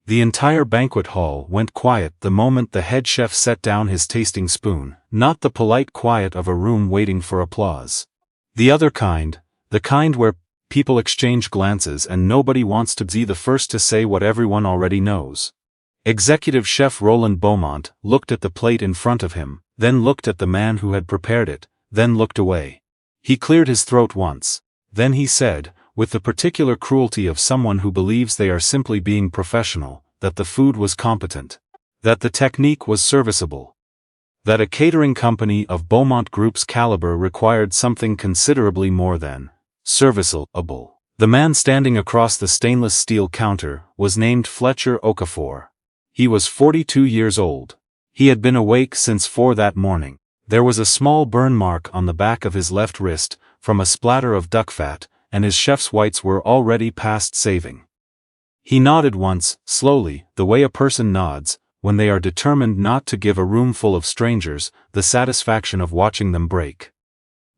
The entire banquet hall went quiet the moment the head chef set down his tasting spoon, not the polite quiet of a room waiting for applause. The other kind, the kind where people exchange glances and nobody wants to be the first to say what everyone already knows. Executive Chef Roland Beaumont looked at the plate in front of him, then looked at the man who had prepared it, then looked away. He cleared his throat once. Then he said, with the particular cruelty of someone who believes they are simply being professional, that the food was competent, that the technique was serviceable, that a catering company of Beaumont Group's caliber required something considerably more than serviceable. The man standing across the stainless steel counter was named Fletcher Okafor. He was 42 years old. He had been awake since 4 that morning. There was a small burn mark on the back of his left wrist, from a splatter of duck fat, and his chef's whites were already past saving. He nodded once, slowly, the way a person nods, when they are determined not to give a room full of strangers the satisfaction of watching them break.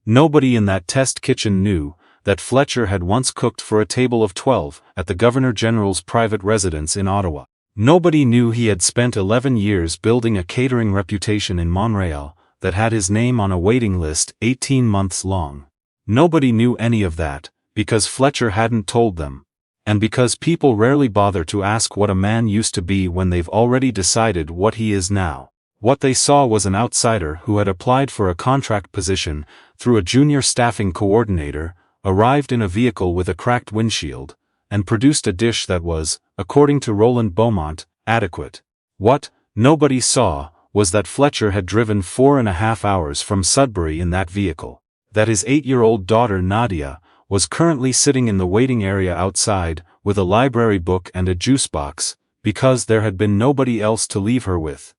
Nobody in that test kitchen knew that Fletcher had once cooked for a table of 12 at the Governor-General's private residence in Ottawa. Nobody knew he had spent 11 years building a catering reputation in Montreal that had his name on a waiting list 18 months long. Nobody knew any of that, because Fletcher hadn't told them, and because people rarely bother to ask what a man used to be when they've already decided what he is now. What they saw was an outsider who had applied for a contract position through a junior staffing coordinator, arrived in a vehicle with a cracked windshield, and produced a dish that was, according to Roland Beaumont, adequate. What nobody saw was that Fletcher had driven 4.5 hours from Sudbury in that vehicle, that his 8-year-old daughter Nadia was currently sitting in the waiting area outside with a library book and a juice box, because there had been nobody else to leave her with.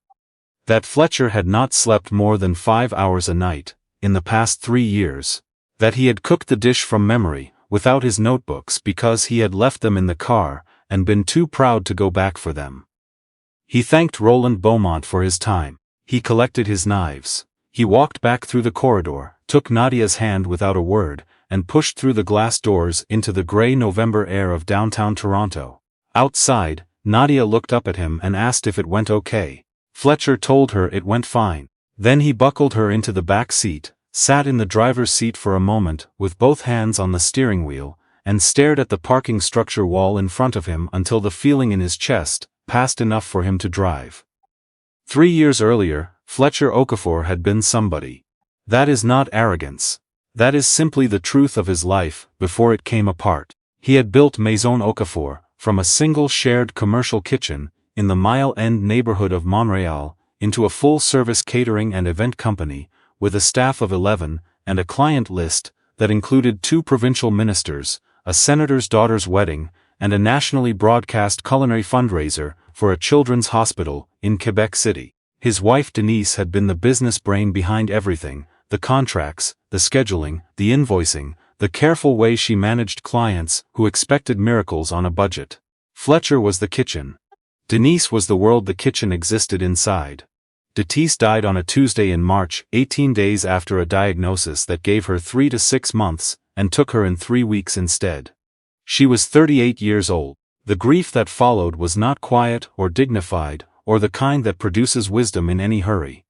That Fletcher had not slept more than 5 hours a night in the past 3 years. That he had cooked the dish from memory, without his notebooks because he had left them in the car and been too proud to go back for them. He thanked Roland Beaumont for his time. He collected his knives. He walked back through the corridor, took Nadia's hand without a word, and pushed through the glass doors into the gray November air of downtown Toronto. Outside, Nadia looked up at him and asked if it went okay. Fletcher told her it went fine. Then he buckled her into the back seat, sat in the driver's seat for a moment with both hands on the steering wheel, and stared at the parking structure wall in front of him until the feeling in his chest passed enough for him to drive. 3 years earlier, Fletcher Okafor had been somebody. That is not arrogance. That is simply the truth of his life before it came apart. He had built Maison Okafor from a single shared commercial kitchen in the Mile End neighborhood of Montreal into a full-service catering and event company with a staff of 11 and a client list that included 2 provincial ministers, a senator's daughter's wedding, and a nationally broadcast culinary fundraiser for a children's hospital in Quebec City. His wife Denise had been the business brain behind everything, the contracts, the scheduling, the invoicing, the careful way she managed clients who expected miracles on a budget. Fletcher was the kitchen. Denise was the world the kitchen existed inside. Denise died on a Tuesday in March, 18 days after a diagnosis that gave her 3 to 6 months, and took her in 3 weeks instead. She was 38 years old. The grief that followed was not quiet or dignified, or the kind that produces wisdom in any hurry.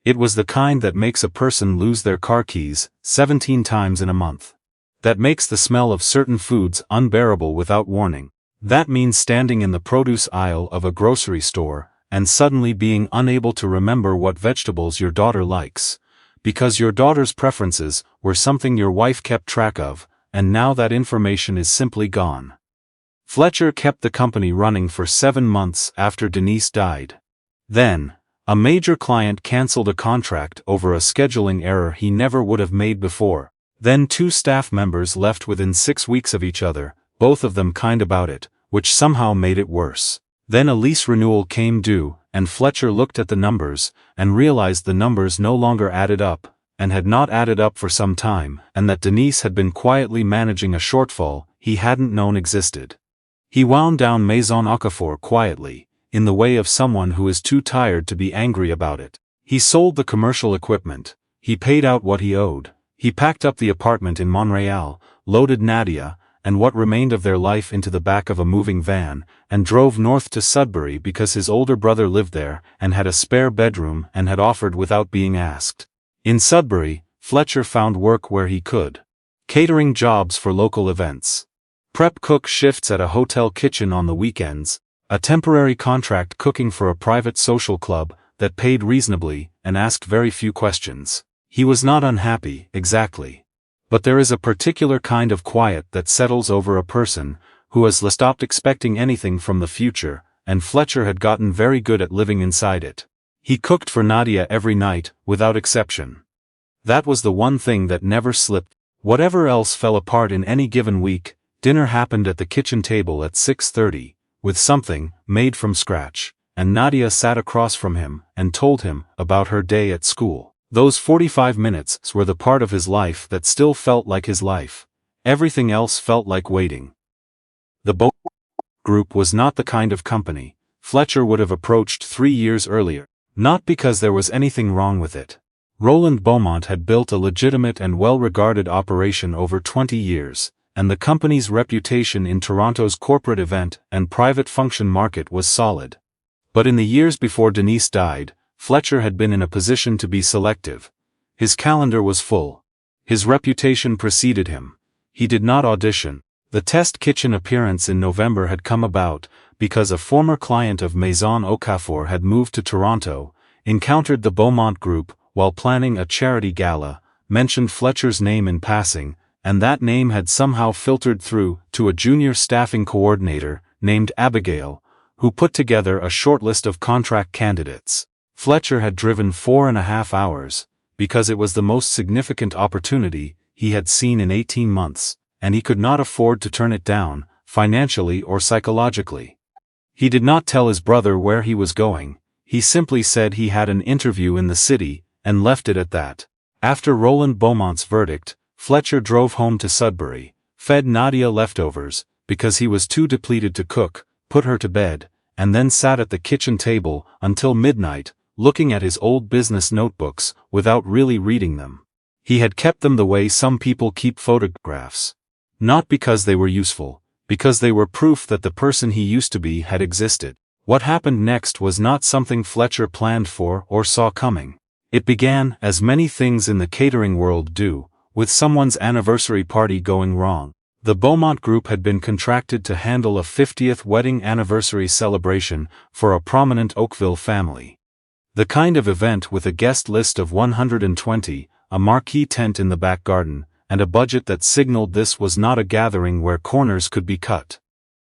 It was the kind that makes a person lose their car keys 17 times in a month. That makes the smell of certain foods unbearable without warning. That means standing in the produce aisle of a grocery store and suddenly being unable to remember what vegetables your daughter likes, because your daughter's preferences were something your wife kept track of, and now that information is simply gone. Fletcher kept the company running for 7 months after Denise died. Then, a major client canceled a contract over a scheduling error he never would have made before. Then 2 staff members left within 6 weeks of each other, both of them kind about it, which somehow made it worse. Then a lease renewal came due, and Fletcher looked at the numbers, and realized the numbers no longer added up, and had not added up for some time, and that Denise had been quietly managing a shortfall he hadn't known existed. He wound down Maison Okafor quietly, in the way of someone who is too tired to be angry about it. He sold the commercial equipment, he paid out what he owed, he packed up the apartment in Montreal, loaded Nadia, and what remained of their life into the back of a moving van, and drove north to Sudbury because his older brother lived there and had a spare bedroom and had offered without being asked. In Sudbury, Fletcher found work where he could. Catering jobs for local events. Prep cook shifts at a hotel kitchen on the weekends, a temporary contract cooking for a private social club that paid reasonably and asked very few questions. He was not unhappy, exactly. But there is a particular kind of quiet that settles over a person who has stopped expecting anything from the future, and Fletcher had gotten very good at living inside it. He cooked for Nadia every night, without exception. That was the one thing that never slipped. Whatever else fell apart in any given week, dinner happened at the kitchen table at 6:30, with something made from scratch, and Nadia sat across from him and told him about her day at school. Those 45 minutes were the part of his life that still felt like his life. Everything else felt like waiting. The Beaumont Group was not the kind of company Fletcher would have approached 3 years earlier, not because there was anything wrong with it. Roland Beaumont had built a legitimate and well-regarded operation over 20 years, and the company's reputation in Toronto's corporate event and private function market was solid. But in the years before Denise died, Fletcher had been in a position to be selective. His calendar was full. His reputation preceded him. He did not audition. The test kitchen appearance in November had come about because a former client of Maison Okafor had moved to Toronto, encountered the Beaumont Group while planning a charity gala, mentioned Fletcher's name in passing, and that name had somehow filtered through to a junior staffing coordinator named Abigail, who put together a short list of contract candidates. Fletcher had driven 4.5 hours, because it was the most significant opportunity he had seen in 18 months, and he could not afford to turn it down, financially or psychologically. He did not tell his brother where he was going. He simply said he had an interview in the city, and left it at that. After Roland Beaumont's verdict, Fletcher drove home to Sudbury, fed Nadia leftovers, because he was too depleted to cook, put her to bed, and then sat at the kitchen table until midnight, looking at his old business notebooks without really reading them. He had kept them the way some people keep photographs. Not because they were useful, because they were proof that the person he used to be had existed. What happened next was not something Fletcher planned for or saw coming. It began, as many things in the catering world do, with someone's anniversary party going wrong. The Beaumont Group had been contracted to handle a 50th wedding anniversary celebration for a prominent Oakville family. The kind of event with a guest list of 120, a marquee tent in the back garden, and a budget that signaled this was not a gathering where corners could be cut.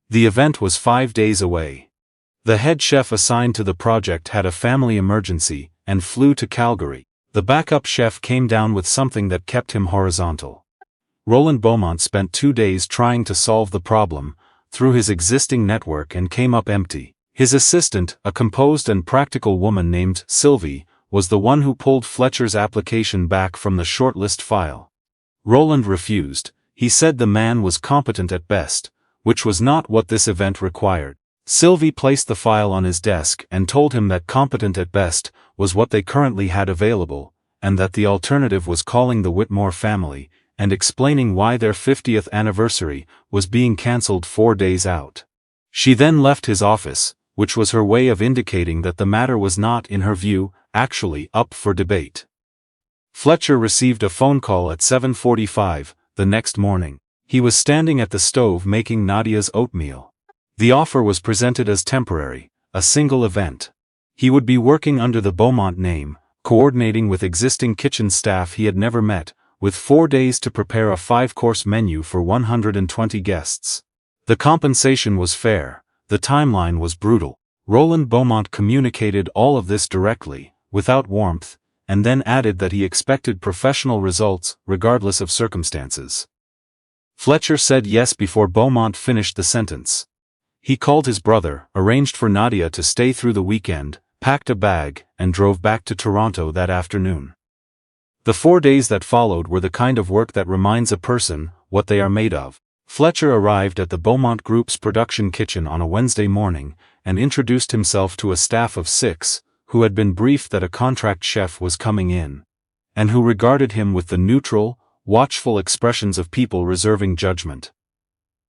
The event was 5 days away. The head chef assigned to the project had a family emergency and flew to Calgary. The backup chef came down with something that kept him horizontal. Roland Beaumont spent 2 days trying to solve the problem through his existing network and came up empty. His assistant, a composed and practical woman named Sylvie, was the one who pulled Fletcher's application back from the shortlist file. Roland refused. He said the man was competent at best, which was not what this event required. Sylvie placed the file on his desk and told him that competent at best was what they currently had available, and that the alternative was calling the Whitmore family and explaining why their 50th anniversary was being cancelled 4 days out. She then left his office, which was her way of indicating that the matter was not, in her view, actually up for debate. Fletcher received a phone call at 7:45 the next morning. He was standing at the stove making Nadia's oatmeal. The offer was presented as temporary, a single event. He would be working under the Beaumont name, coordinating with existing kitchen staff he had never met, with 4 days to prepare a 5-course menu for 120 guests. The compensation was fair, the timeline was brutal. Roland Beaumont communicated all of this directly, without warmth, and then added that he expected professional results, regardless of circumstances. Fletcher said yes before Beaumont finished the sentence. He called his brother, arranged for Nadia to stay through the weekend, packed a bag, and drove back to Toronto that afternoon. The 4 days that followed were the kind of work that reminds a person what they are made of. Fletcher arrived at the Beaumont Group's production kitchen on a Wednesday morning and introduced himself to a staff of 6, who had been briefed that a contract chef was coming in, and who regarded him with the neutral, watchful expressions of people reserving judgment.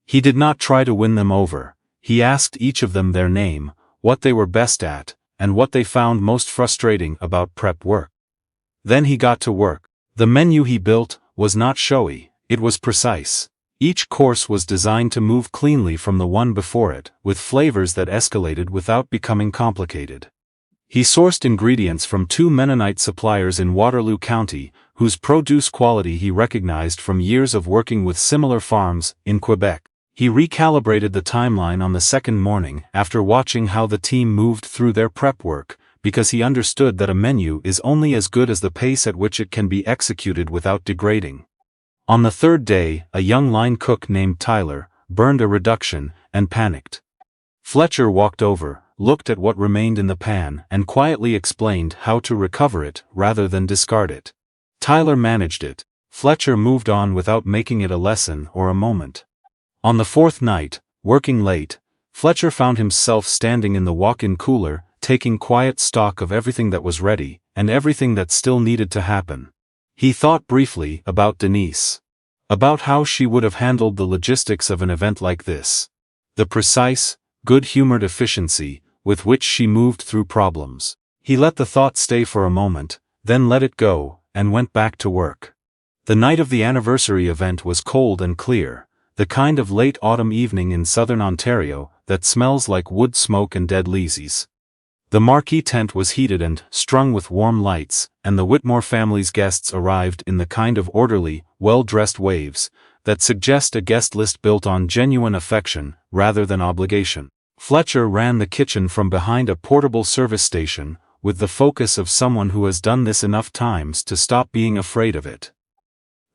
He did not try to win them over. He asked each of them their name, what they were best at, and what they found most frustrating about prep work. Then he got to work. The menu he built was not showy, it was precise. Each course was designed to move cleanly from the one before it, with flavors that escalated without becoming complicated. He sourced ingredients from 2 Mennonite suppliers in Waterloo County, whose produce quality he recognized from years of working with similar farms in Quebec. He recalibrated the timeline on the second morning after watching how the team moved through their prep work, because he understood that a menu is only as good as the pace at which it can be executed without degrading. On the third day, a young line cook named Tyler burned a reduction and panicked. Fletcher walked over, looked at what remained in the pan, and quietly explained how to recover it rather than discard it. Tyler managed it. Fletcher moved on without making it a lesson or a moment. On the fourth night, working late, Fletcher found himself standing in the walk-in cooler, taking quiet stock of everything that was ready, and everything that still needed to happen. He thought briefly about Denise. About how she would have handled the logistics of an event like this. The precise, good-humored efficiency with which she moved through problems. He let the thought stay for a moment, then let it go, and went back to work. The night of the anniversary event was cold and clear, the kind of late autumn evening in southern Ontario that smells like wood smoke and dead leasies. The marquee tent was heated and strung with warm lights, and the Whitmore family's guests arrived in the kind of orderly, well-dressed waves that suggest a guest list built on genuine affection rather than obligation. Fletcher ran the kitchen from behind a portable service station, with the focus of someone who has done this enough times to stop being afraid of it.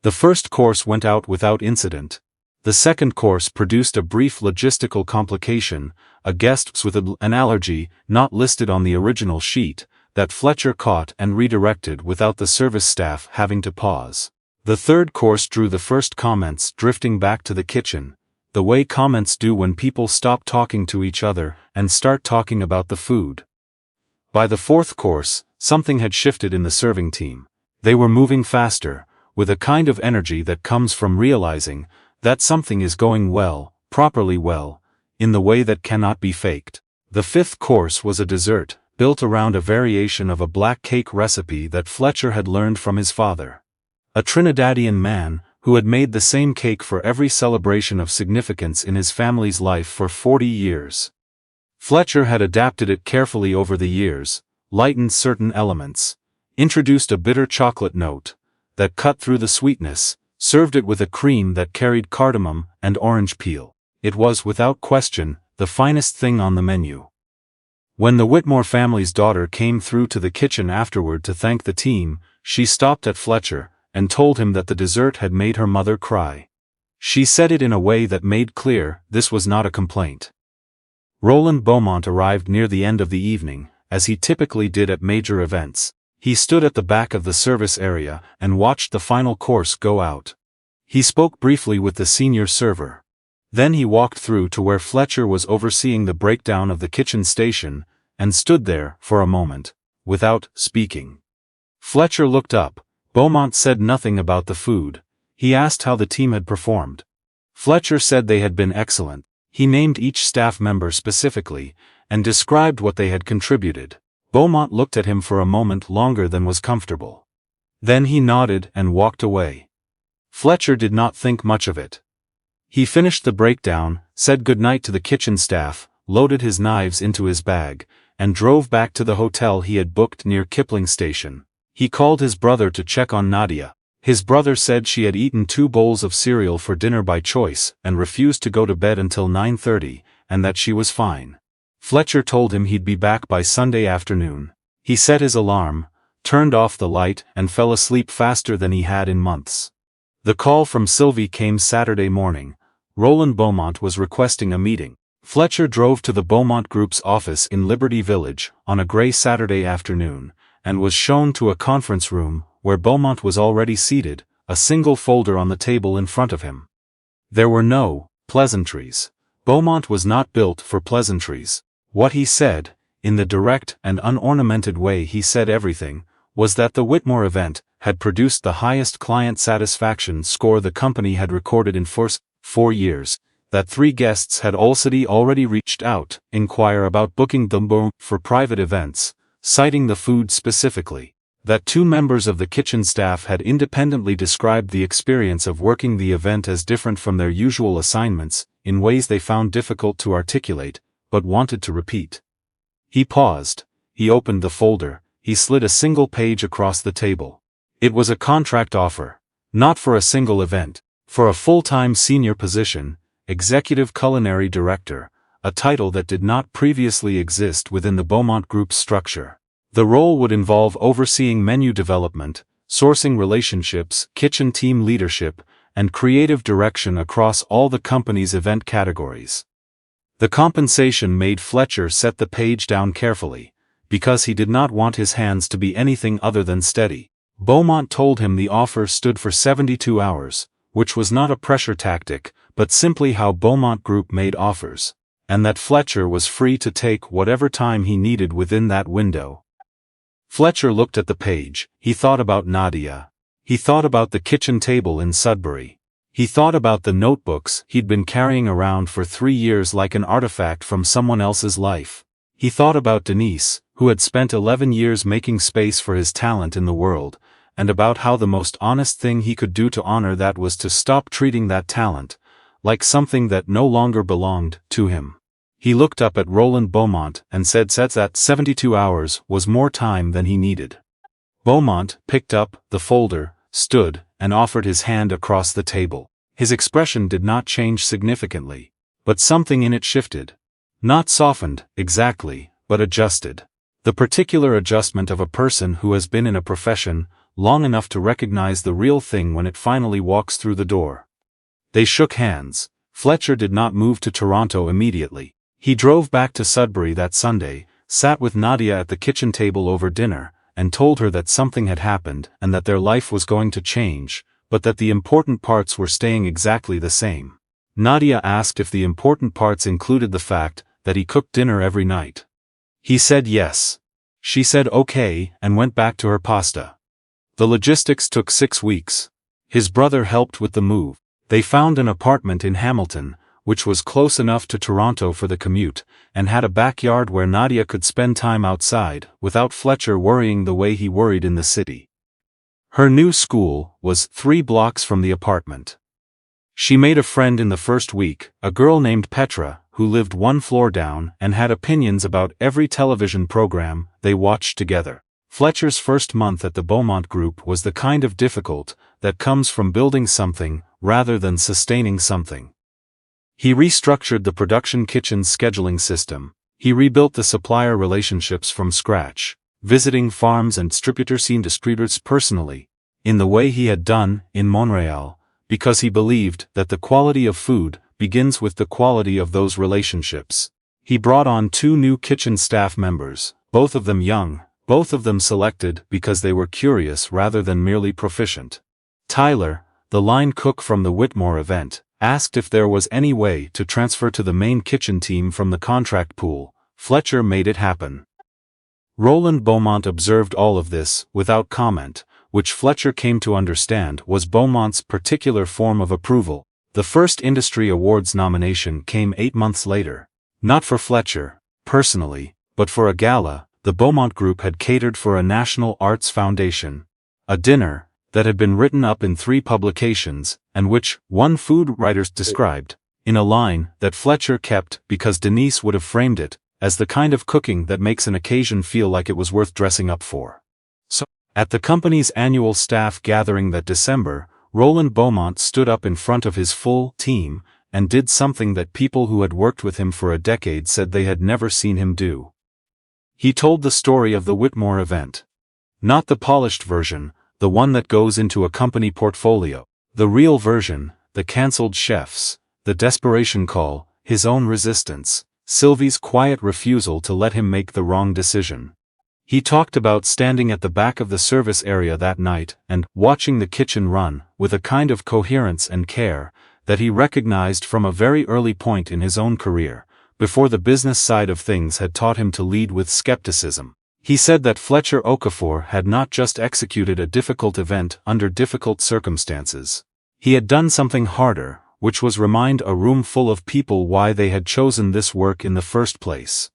The first course went out without incident. The second course produced a brief logistical complication, a guest with an allergy not listed on the original sheet, that Fletcher caught and redirected without the service staff having to pause. The third course drew the first comments drifting back to the kitchen, the way comments do when people stop talking to each other and start talking about the food. By the fourth course, something had shifted in the serving team. They were moving faster, with a kind of energy that comes from realizing that something is going well, properly well, in the way that cannot be faked. The fifth course was a dessert, built around a variation of a black cake recipe that Fletcher had learned from his father. A Trinidadian man, who had made the same cake for every celebration of significance in his family's life for 40 years. Fletcher had adapted it carefully over the years, lightened certain elements, introduced a bitter chocolate note that cut through the sweetness, served it with a cream that carried cardamom and orange peel. It was, without question, the finest thing on the menu. When the Whitmore family's daughter came through to the kitchen afterward to thank the team, she stopped at Fletcher and told him that the dessert had made her mother cry. She said it in a way that made clear this was not a complaint. Roland Beaumont arrived near the end of the evening, as he typically did at major events. He stood at the back of the service area and watched the final course go out. He spoke briefly with the senior server. Then he walked through to where Fletcher was overseeing the breakdown of the kitchen station, and stood there for a moment, without speaking. Fletcher looked up. Beaumont said nothing about the food. He asked how the team had performed. Fletcher said they had been excellent. He named each staff member specifically, and described what they had contributed. Beaumont looked at him for a moment longer than was comfortable. Then he nodded and walked away. Fletcher did not think much of it. He finished the breakdown, said goodnight to the kitchen staff, loaded his knives into his bag, and drove back to the hotel he had booked near Kipling Station. He called his brother to check on Nadia. His brother said she had eaten 2 bowls of cereal for dinner by choice and refused to go to bed until 9:30, and that she was fine. Fletcher told him he'd be back by Sunday afternoon. He set his alarm, turned off the light, and fell asleep faster than he had in months. The call from Sylvie came Saturday morning. Roland Beaumont was requesting a meeting. Fletcher drove to the Beaumont Group's office in Liberty Village on a gray Saturday afternoon, and was shown to a conference room where Beaumont was already seated, a single folder on the table in front of him. There were no pleasantries. Beaumont was not built for pleasantries. What he said, in the direct and unornamented way he said everything, was that the Whitmore event had produced the highest client satisfaction score the company had recorded in 4 years, that 3 guests had already reached out, inquire about booking them for private events, citing the food specifically. That 2 members of the kitchen staff had independently described the experience of working the event as different from their usual assignments, in ways they found difficult to articulate, but wanted to repeat. He paused, he opened the folder, he slid a single page across the table. It was a contract offer. Not for a single event, for a full-time senior position, Executive Culinary Director, a title that did not previously exist within the Beaumont Group's structure. The role would involve overseeing menu development, sourcing relationships, kitchen team leadership, and creative direction across all the company's event categories. The compensation made Fletcher set the page down carefully, because he did not want his hands to be anything other than steady. Beaumont told him the offer stood for 72 hours, which was not a pressure tactic, but simply how Beaumont Group made offers, and that Fletcher was free to take whatever time he needed within that window. Fletcher looked at the page, he thought about Nadia. He thought about the kitchen table in Sudbury. He thought about the notebooks he'd been carrying around for 3 years like an artifact from someone else's life. He thought about Denise, who had spent 11 years making space for his talent in the world, and about how the most honest thing he could do to honor that was to stop treating that talent like something that no longer belonged to him. He looked up at Roland Beaumont and said that 72 hours was more time than he needed. Beaumont picked up the folder, stood, and offered his hand across the table. His expression did not change significantly, but something in it shifted. Not softened, exactly, but adjusted. The particular adjustment of a person who has been in a profession long enough to recognize the real thing when it finally walks through the door. They shook hands. Fletcher did not move to Toronto immediately. He drove back to Sudbury that Sunday, sat with Nadia at the kitchen table over dinner, and told her that something had happened and that their life was going to change, but that the important parts were staying exactly the same. Nadia asked if the important parts included the fact that he cooked dinner every night. He said yes. She said okay and went back to her pasta. The logistics took 6 weeks. His brother helped with the move. They found an apartment in Hamilton, which was close enough to Toronto for the commute, and had a backyard where Nadia could spend time outside, without Fletcher worrying the way he worried in the city. Her new school was 3 blocks from the apartment. She made a friend in the first week, a girl named Petra, who lived 1 floor down and had opinions about every television program they watched together. Fletcher's first month at the Beaumont Group was the kind of difficult that comes from building something rather than sustaining something. He restructured the production kitchen's scheduling system. He rebuilt the supplier relationships from scratch, visiting farms and distributors personally, in the way he had done in Montreal, because he believed that the quality of food begins with the quality of those relationships. He brought on 2 new kitchen staff members, both of them young, both of them selected because they were curious rather than merely proficient. Tyler, the line cook from the Whitmore event, asked if there was any way to transfer to the main kitchen team from the contract pool. Fletcher made it happen. Roland Beaumont observed all of this without comment, which Fletcher came to understand was Beaumont's particular form of approval. The first Industry Awards nomination came 8 months later. Not for Fletcher, personally, but for a gala the Beaumont Group had catered for a National Arts Foundation. A dinner that had been written up in 3 publications, and which one food writer described, in a line that Fletcher kept because Denise would have framed it, as the kind of cooking that makes an occasion feel like it was worth dressing up for. So, at the company's annual staff gathering that December, Roland Beaumont stood up in front of his full team, and did something that people who had worked with him for a decade said they had never seen him do. He told the story of the Whitmore event. Not the polished version, the one that goes into a company portfolio. The real version, the cancelled chefs, the desperation call, his own resistance, Sylvie's quiet refusal to let him make the wrong decision. He talked about standing at the back of the service area that night and watching the kitchen run with a kind of coherence and care that he recognized from a very early point in his own career, before the business side of things had taught him to lead with skepticism. He said that Fletcher Okafor had not just executed a difficult event under difficult circumstances. He had done something harder, which was remind a room full of people why they had chosen this work in the first place.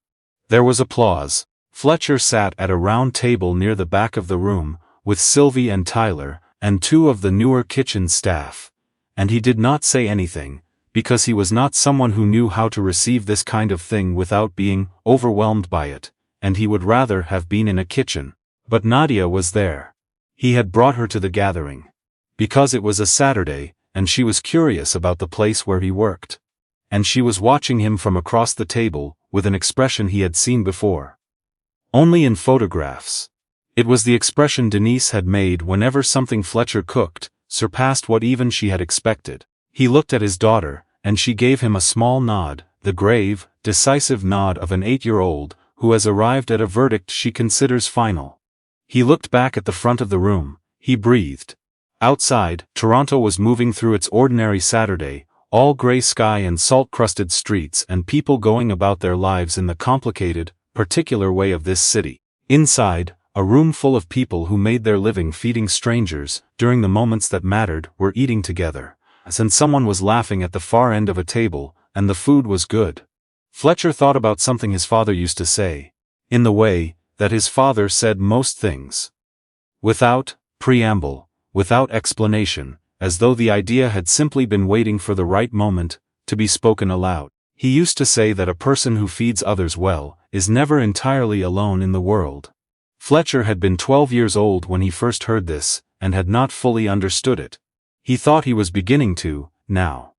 There was applause. Fletcher sat at a round table near the back of the room, with Sylvie and Tyler, and two of the newer kitchen staff. And he did not say anything, because he was not someone who knew how to receive this kind of thing without being overwhelmed by it, and he would rather have been in a kitchen. But Nadia was there. He had brought her to the gathering. Because it was a Saturday, and she was curious about the place where he worked. And she was watching him from across the table, with an expression he had seen before. Only in photographs. It was the expression Denise had made whenever something Fletcher cooked surpassed what even she had expected. He looked at his daughter, and she gave him a small nod, the grave, decisive nod of an 8-year-old, who has arrived at a verdict she considers final. He looked back at the front of the room. He breathed. Outside, Toronto was moving through its ordinary Saturday, all gray sky and salt-crusted streets and people going about their lives in the complicated, particular way of this city. Inside, a room full of people who made their living feeding strangers, during the moments that mattered, were eating together. And someone was laughing at the far end of a table, and the food was good. Fletcher thought about something his father used to say, in the way that his father said most things. Without preamble. Without explanation, as though the idea had simply been waiting for the right moment to be spoken aloud. He used to say that a person who feeds others well is never entirely alone in the world. Fletcher had been 12 years old when he first heard this, and had not fully understood it. He thought he was beginning to, now.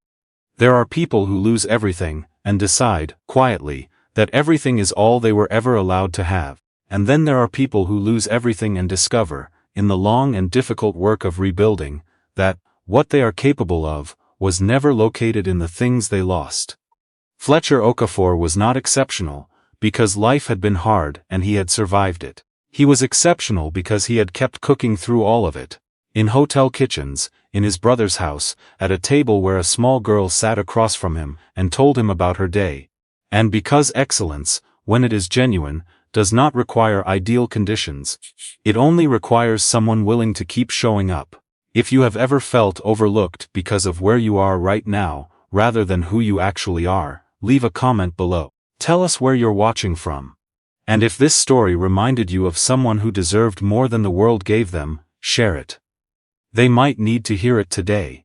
There are people who lose everything, and decide, quietly, that everything is all they were ever allowed to have. And then there are people who lose everything and discover, in the long and difficult work of rebuilding, that, what they are capable of, was never located in the things they lost. Fletcher Okafor was not exceptional, because life had been hard and he had survived it. He was exceptional because he had kept cooking through all of it. In hotel kitchens, in his brother's house, at a table where a small girl sat across from him and told him about her day. And because excellence, when it is genuine, does not require ideal conditions. It only requires someone willing to keep showing up. If you have ever felt overlooked because of where you are right now, rather than who you actually are, leave a comment below. Tell us where you're watching from. And if this story reminded you of someone who deserved more than the world gave them, share it. They might need to hear it today.